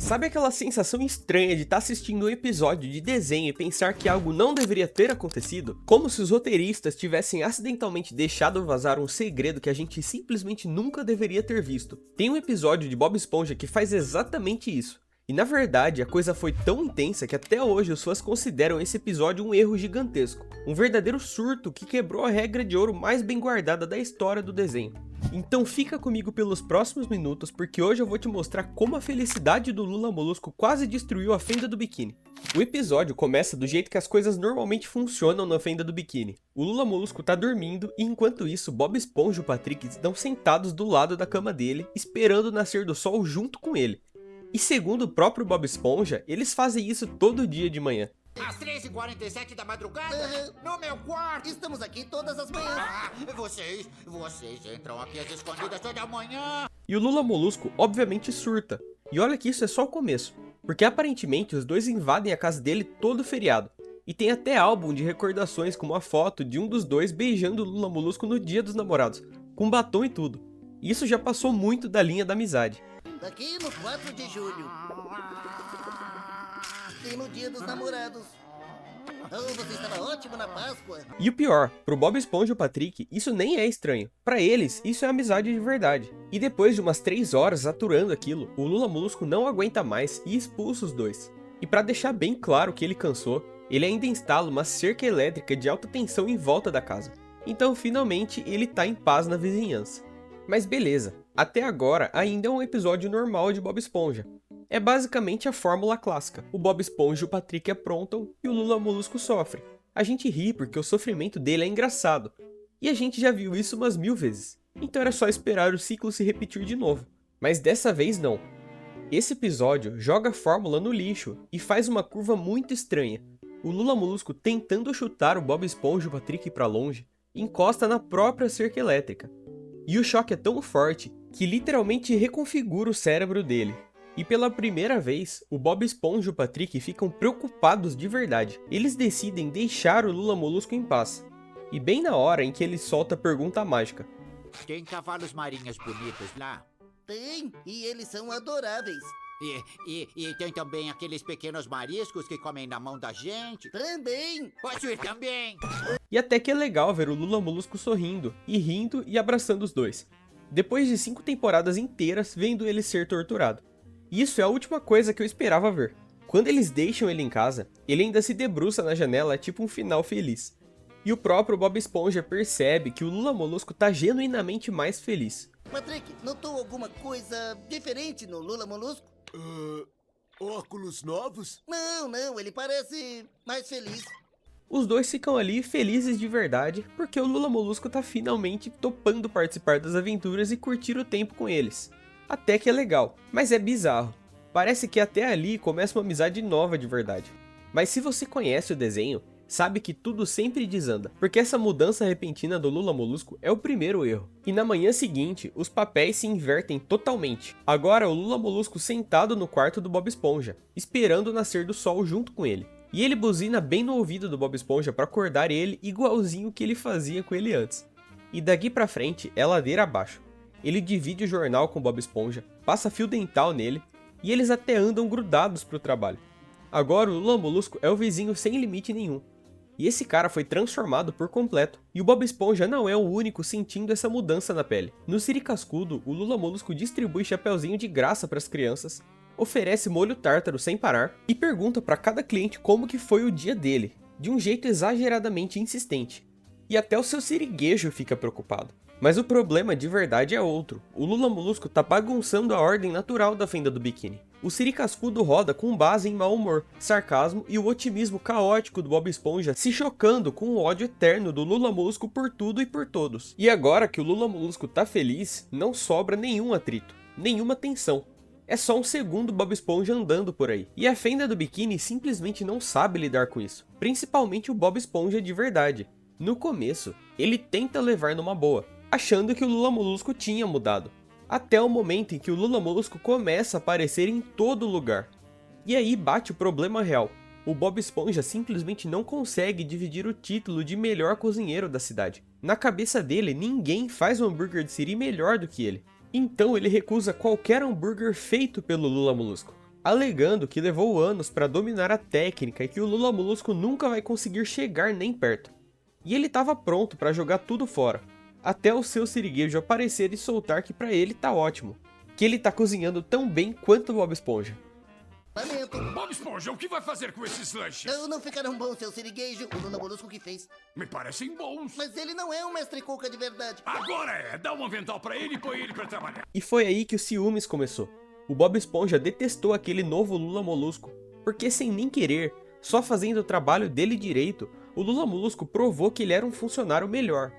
Sabe aquela sensação estranha de estar assistindo um episódio de desenho e pensar que algo não deveria ter acontecido? Como se os roteiristas tivessem acidentalmente deixado vazar um segredo que a gente simplesmente nunca deveria ter visto. Tem um episódio de Bob Esponja que faz exatamente isso. E na verdade, a coisa foi tão intensa que até hoje os fãs consideram esse episódio um erro gigantesco. Um verdadeiro surto que quebrou a regra de ouro mais bem guardada da história do desenho. Então fica comigo pelos próximos minutos, porque hoje eu vou te mostrar como a felicidade do Lula Molusco quase destruiu a fenda do biquíni. O episódio começa do jeito que as coisas normalmente funcionam na fenda do biquíni. O Lula Molusco tá dormindo e enquanto isso, Bob Esponja e o Patrick estão sentados do lado da cama dele, esperando o nascer do sol junto com ele. E segundo o próprio Bob Esponja, eles fazem isso todo dia de manhã. Às 3h47 da madrugada? No meu quarto! Estamos aqui todas as manhãs. Vocês entram aqui às escondidas toda manhã! E o Lula Molusco obviamente surta. E olha que isso é só o começo, porque aparentemente os dois invadem a casa dele todo feriado. E tem até álbum de recordações com uma foto de um dos dois beijando o Lula Molusco no dia dos namorados, com batom e tudo. Isso já passou muito da linha da amizade. Daqui no 4 de julho. E no dia dos namorados. Oh, você estava ótimo na Páscoa. E o pior, pro Bob Esponja e o Patrick, isso nem é estranho. Pra eles, isso é amizade de verdade. E depois de umas 3 horas aturando aquilo, o Lula Molusco não aguenta mais e expulsa os dois. E pra deixar bem claro que ele cansou, ele ainda instala uma cerca elétrica de alta tensão em volta da casa. Então finalmente ele tá em paz na vizinhança. Mas beleza, até agora ainda é um episódio normal de Bob Esponja. É basicamente a fórmula clássica. O Bob Esponja e o Patrick aprontam e o Lula Molusco sofre. A gente ri porque o sofrimento dele é engraçado. E a gente já viu isso umas 1000 vezes. Então era só esperar o ciclo se repetir de novo. Mas dessa vez não. Esse episódio joga a fórmula no lixo e faz uma curva muito estranha. O Lula Molusco tentando chutar o Bob Esponja e o Patrick pra longe, encosta na própria cerca elétrica. E o choque é tão forte que literalmente reconfigura o cérebro dele. E pela primeira vez, o Bob Esponja e o Patrick ficam preocupados de verdade. Eles decidem deixar o Lula Molusco em paz. E bem na hora em que ele solta a pergunta mágica. Tem cavalos marinhos bonitos lá? Tem, e eles são adoráveis. E tem também aqueles pequenos mariscos que comem na mão da gente? Também. Posso ir também? E até que é legal ver o Lula Molusco sorrindo, e rindo e abraçando os dois. Depois de 5 temporadas inteiras vendo ele ser torturado. Isso é a última coisa que eu esperava ver. Quando eles deixam ele em casa, ele ainda se debruça na janela tipo um final feliz. E o próprio Bob Esponja percebe que o Lula Molusco tá genuinamente mais feliz. Patrick, notou alguma coisa diferente no Lula Molusco? Óculos novos? Não, ele parece mais feliz. Os dois ficam ali felizes de verdade, porque o Lula Molusco tá finalmente topando participar das aventuras e curtir o tempo com eles. Até que é legal, mas é bizarro. Parece que até ali começa uma amizade nova de verdade. Mas se você conhece o desenho, sabe que tudo sempre desanda, porque essa mudança repentina do Lula Molusco é o primeiro erro. E na manhã seguinte, os papéis se invertem totalmente. Agora o Lula Molusco sentado no quarto do Bob Esponja, esperando o nascer do sol junto com ele. E ele buzina bem no ouvido do Bob Esponja para acordar ele igualzinho que ele fazia com ele antes. E daqui pra frente é ladeira abaixo. Ele divide o jornal com Bob Esponja, passa fio dental nele, e eles até andam grudados pro trabalho. Agora o Lula Molusco é o vizinho sem limite nenhum. E esse cara foi transformado por completo, e o Bob Esponja não é o único sentindo essa mudança na pele. No Siri Cascudo, o Lula Molusco distribui chapeuzinho de graça para as crianças, oferece molho tártaro sem parar, e pergunta para cada cliente como que foi o dia dele, de um jeito exageradamente insistente. E até o seu siriguejo fica preocupado. Mas o problema de verdade é outro. O Lula Molusco tá bagunçando a ordem natural da fenda do biquíni. O Siri Cascudo roda com base em mau humor, sarcasmo e o otimismo caótico do Bob Esponja se chocando com o ódio eterno do Lula Molusco por tudo e por todos. E agora que o Lula Molusco tá feliz, não sobra nenhum atrito, nenhuma tensão. É só um segundo Bob Esponja andando por aí. E a fenda do biquíni simplesmente não sabe lidar com isso. Principalmente o Bob Esponja de verdade. No começo, ele tenta levar numa boa, achando que o Lula Molusco tinha mudado. Até o momento em que o Lula Molusco começa a aparecer em todo lugar. E aí bate o problema real. O Bob Esponja simplesmente não consegue dividir o título de melhor cozinheiro da cidade. Na cabeça dele, ninguém faz um hambúrguer de Siri melhor do que ele. Então ele recusa qualquer hambúrguer feito pelo Lula Molusco. alegando que levou anos para dominar a técnica e que o Lula Molusco nunca vai conseguir chegar nem perto. E ele estava pronto para jogar tudo fora, até o seu siriguejo aparecer e soltar que para ele tá ótimo, que ele tá cozinhando tão bem quanto o Bob Esponja. Lamento. Bob Esponja, o que vai fazer com esses lanches? Não ficaram bons, seu siriguejo. O Lula Molusco que fez. Me parecem bons. Mas ele não é um mestre Cuca de verdade. Agora é, dá um avental pra ele e põe ele pra trabalhar. E foi aí que o ciúmes começou. O Bob Esponja detestou aquele novo Lula Molusco, porque sem nem querer, só fazendo o trabalho dele direito, o Lula Molusco provou que ele era um funcionário melhor.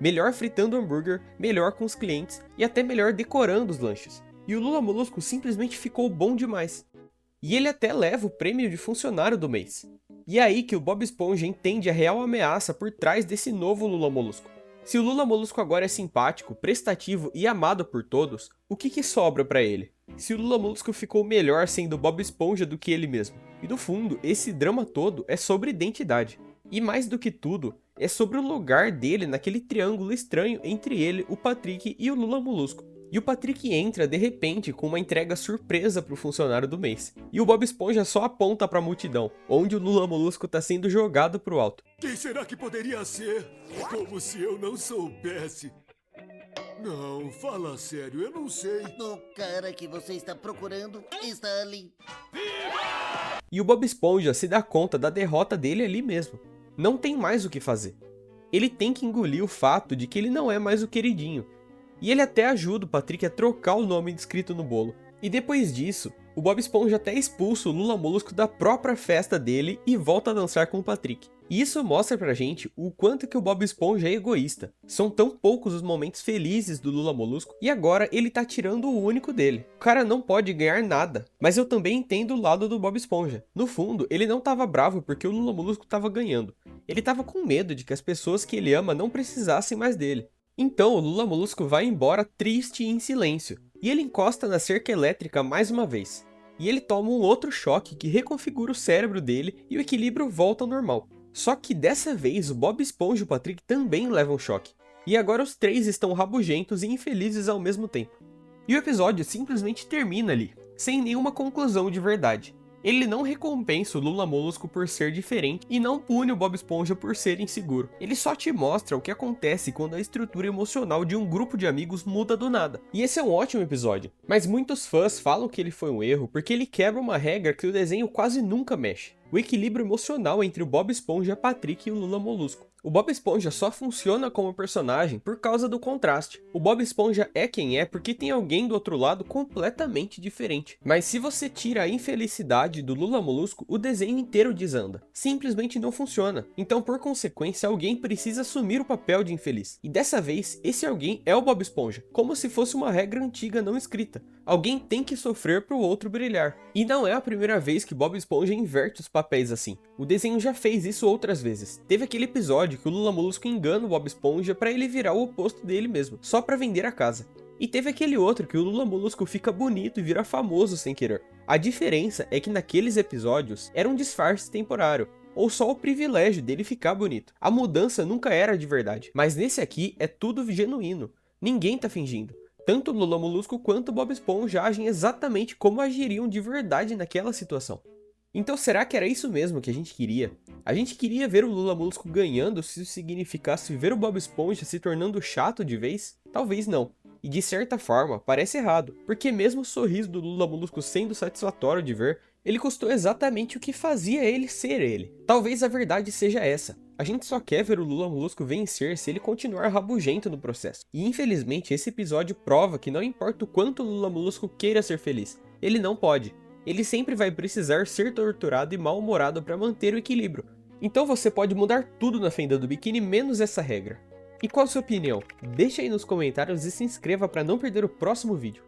Melhor fritando hambúrguer, melhor com os clientes e até melhor decorando os lanches. E o Lula Molusco simplesmente ficou bom demais. E ele até leva o prêmio de funcionário do mês. E é aí que o Bob Esponja entende a real ameaça por trás desse novo Lula Molusco. Se o Lula Molusco agora é simpático, prestativo e amado por todos, o que sobra pra ele? Se o Lula Molusco ficou melhor sendo Bob Esponja do que ele mesmo. E no fundo, esse drama todo é sobre identidade. E mais do que tudo, é sobre o lugar dele naquele triângulo estranho entre ele, o Patrick e o Lula Molusco. E o Patrick entra de repente com uma entrega surpresa pro funcionário do mês. E o Bob Esponja só aponta pra multidão, onde o Lula Molusco tá sendo jogado pro alto. Quem será que poderia ser? Como se eu não soubesse. Não, fala sério, eu não sei. O cara que você está procurando está ali. E o Bob Esponja se dá conta da derrota dele ali mesmo. Não tem mais o que fazer. Ele tem que engolir o fato de que ele não é mais o queridinho. E ele até ajuda o Patrick a trocar o nome descrito no bolo. E depois disso, o Bob Esponja até expulsa o Lula Molusco da própria festa dele e volta a dançar com o Patrick. E isso mostra pra gente o quanto que o Bob Esponja é egoísta. São tão poucos os momentos felizes do Lula Molusco e agora ele tá tirando o único dele. O cara não pode ganhar nada, mas eu também entendo o lado do Bob Esponja. No fundo, ele não tava bravo porque o Lula Molusco tava ganhando. Ele tava com medo de que as pessoas que ele ama não precisassem mais dele. Então o Lula Molusco vai embora triste e em silêncio. E ele encosta na cerca elétrica mais uma vez. E ele toma um outro choque que reconfigura o cérebro dele e o equilíbrio volta ao normal. Só que dessa vez o Bob Esponja e o Patrick também levam choque. E agora os três estão rabugentos e infelizes ao mesmo tempo. E o episódio simplesmente termina ali, sem nenhuma conclusão de verdade. Ele não recompensa o Lula Molusco por ser diferente e não pune o Bob Esponja por ser inseguro. Ele só te mostra o que acontece quando a estrutura emocional de um grupo de amigos muda do nada. E esse é um ótimo episódio, mas muitos fãs falam que ele foi um erro porque ele quebra uma regra que o desenho quase nunca mexe. O equilíbrio emocional entre o Bob Esponja, Patrick e o Lula Molusco. O Bob Esponja só funciona como personagem por causa do contraste. O Bob Esponja é quem é porque tem alguém do outro lado completamente diferente. Mas se você tira a infelicidade do Lula Molusco, o desenho inteiro desanda. Simplesmente não funciona. Então, por consequência, alguém precisa assumir o papel de infeliz. E dessa vez, esse alguém é o Bob Esponja, como se fosse uma regra antiga não escrita. Alguém tem que sofrer para o outro brilhar. E não é a primeira vez que Bob Esponja inverte os papéis assim. O desenho já fez isso outras vezes. Teve aquele episódio que o Lula Molusco engana o Bob Esponja para ele virar o oposto dele mesmo, só para vender a casa. E teve aquele outro que o Lula Molusco fica bonito e vira famoso sem querer. A diferença é que naqueles episódios era um disfarce temporário, ou só o privilégio dele ficar bonito. A mudança nunca era de verdade, mas nesse aqui é tudo genuíno. Ninguém tá fingindo. Tanto o Lula Molusco quanto o Bob Esponja agem exatamente como agiriam de verdade naquela situação. Então será que era isso mesmo que a gente queria? A gente queria ver o Lula Molusco ganhando se isso significasse ver o Bob Esponja se tornando chato de vez? Talvez não. E de certa forma, parece errado, porque mesmo o sorriso do Lula Molusco sendo satisfatório de ver, ele custou exatamente o que fazia ele ser ele. Talvez a verdade seja essa. A gente só quer ver o Lula Molusco vencer se ele continuar rabugento no processo. E infelizmente esse episódio prova que não importa o quanto o Lula Molusco queira ser feliz, ele não pode. Ele sempre vai precisar ser torturado e mal-humorado para manter o equilíbrio. Então você pode mudar tudo na Fenda do Biquíni menos essa regra. E qual a sua opinião? Deixa aí nos comentários e se inscreva para não perder o próximo vídeo.